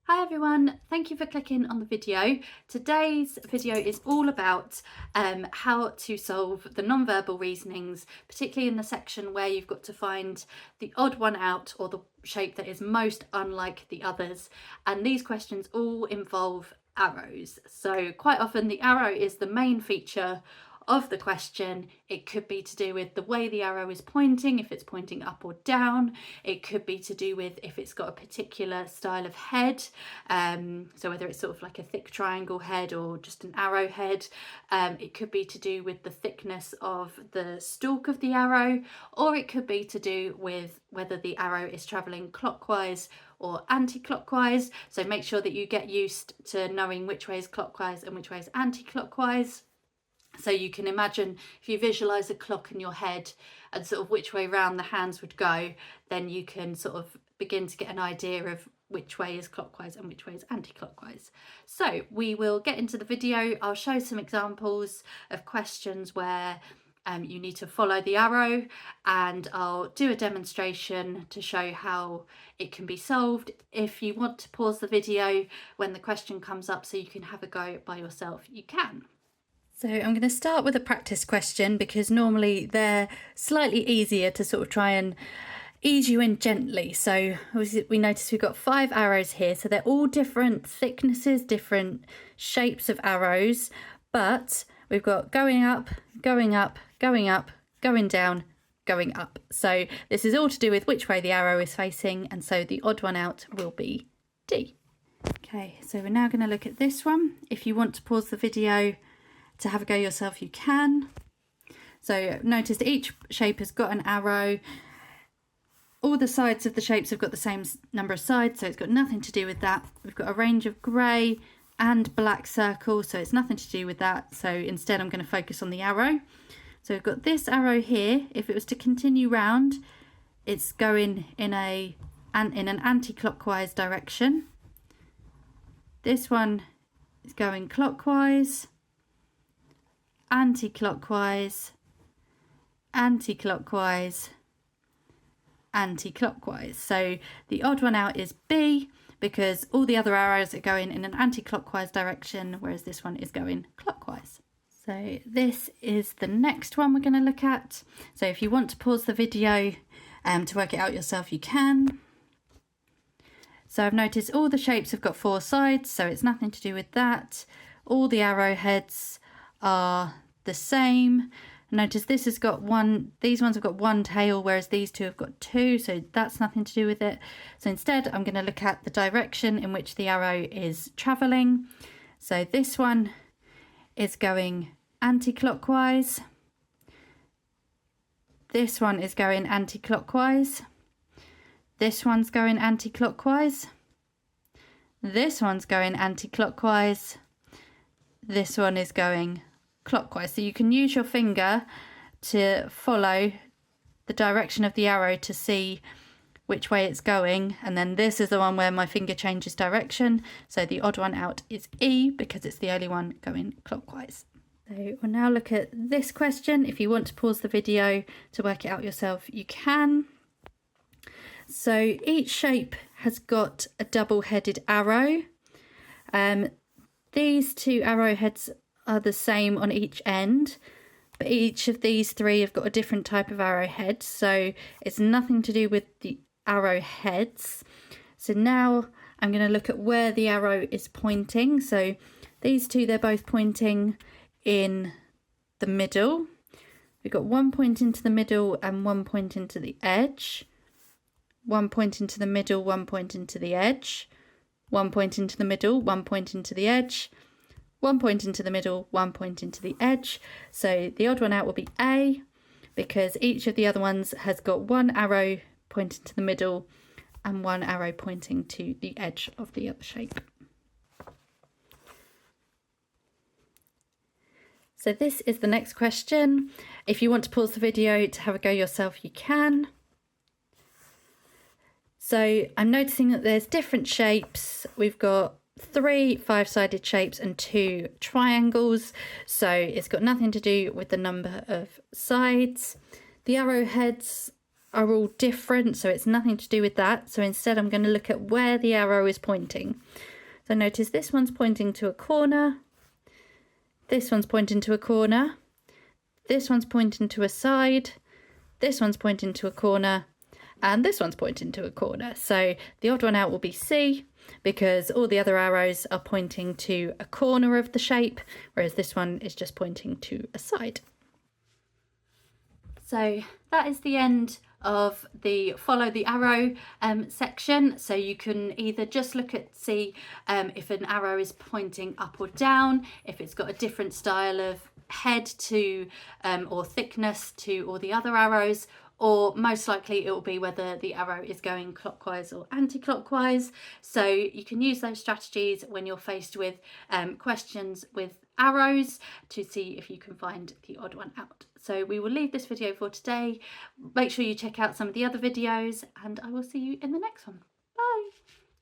Hi everyone, thank you for clicking on the video. Today's video is all about how to solve the non-verbal reasonings, particularly in the section where you've got to find the odd one out or the shape that is most unlike the others. And these questions all involve arrows. So quite often the arrow is the main feature of the question. It could be to do with the way the arrow is pointing, if it's pointing up or down. It could be to do with if it's got a particular style of head, so whether it's sort of like a thick triangle head or just an arrow head. It could be to do with the thickness of the stalk of the arrow, or it could be to do with whether the arrow is travelling clockwise or anti-clockwise. So make sure that you get used to knowing which way is clockwise and which way is anti-clockwise. So you can imagine, if you visualize a clock in your head and sort of which way round the hands would go, then you can sort of begin to get an idea of which way is clockwise and which way is anti-clockwise. So we will get into the video. I'll show some examples of questions where you need to follow the arrow, and I'll do a demonstration to show how it can be solved. If you want to pause the video when the question comes up so you can have a go by yourself, you can. So I'm going to start with a practice question because normally they're slightly easier to sort of try and ease you in gently. So we notice we've got 5 arrows here, so they're all different thicknesses, different shapes of arrows, but we've got going up, going up, going up, going down, going up. So this is all to do with which way the arrow is facing, and so the odd one out will be D. Okay, so we're now going to look at this one. If you want to pause the video to have a go yourself, you can. So notice each shape has got an arrow. All the sides of the shapes have got the same number of sides, so it's got nothing to do with that. We've got a range of grey and black circles, so it's nothing to do with that. So instead I'm going to focus on the arrow. So we've got this arrow here. If it was to continue round, it's going in an anti-clockwise direction. This one is going clockwise, anti-clockwise, anti-clockwise, anti-clockwise. So the odd one out is B because all the other arrows are going in an anti-clockwise direction, whereas this one is going clockwise. So this is the next one we're going to look at. So if you want to pause the video to work it out yourself, you can. So I've noticed all the shapes have got 4 sides, so it's nothing to do with that. All the arrowheads are the same. Notice this has got these ones have got 1 tail, whereas these 2 have got 2, so that's nothing to do with it. So instead I'm going to look at the direction in which the arrow is travelling. So this one is going anti-clockwise, this one is going anti-clockwise, this one's going anti-clockwise, this one's going anti-clockwise, this one is going clockwise. So you can use your finger to follow the direction of the arrow to see which way it's going, and then this is the one where my finger changes direction, so the odd one out is E because it's the only one going clockwise. So we'll now look at this question. If you want to pause the video to work it out yourself, you can. So each shape has got a double-headed arrow. These 2 arrowheads are the same on each end, but each of these 3 have got a different type of arrowhead, so it's nothing to do with the arrowheads. So now I'm going to look at where the arrow is pointing. So these 2, they're both pointing in the middle. We've got 1 point into the middle and 1 point into the edge. 1 point into the middle, 1 point into the edge. 1 point into the middle, 1 point into the edge. 1 point into the middle, 1 point into the edge. So the odd one out will be A because each of the other ones has got 1 arrow pointing to the middle and 1 arrow pointing to the edge of the other shape. So this is the next question. If you want to pause the video to have a go yourself, you can. So I'm noticing that there's different shapes. We've got 3 5-sided shapes and 2 triangles, so it's got nothing to do with the number of sides. The arrowheads are all different, so it's nothing to do with that. So instead I'm going to look at where the arrow is pointing. So notice this one's pointing to a corner, this one's pointing to a corner, this one's pointing to a side, this one's pointing to a corner, and this one's pointing to a corner. So the odd one out will be C, because all the other arrows are pointing to a corner of the shape, whereas this one is just pointing to a side. So that is the end of the follow the arrow section. So you can either just look at see if an arrow is pointing up or down, if it's got a different style of head to or thickness to all the other arrows, or most likely it will be whether the arrow is going clockwise or anti-clockwise. So you can use those strategies when you're faced with questions with arrows to see if you can find the odd one out. So we will leave this video for today. Make sure you check out some of the other videos, and I will see you in the next one.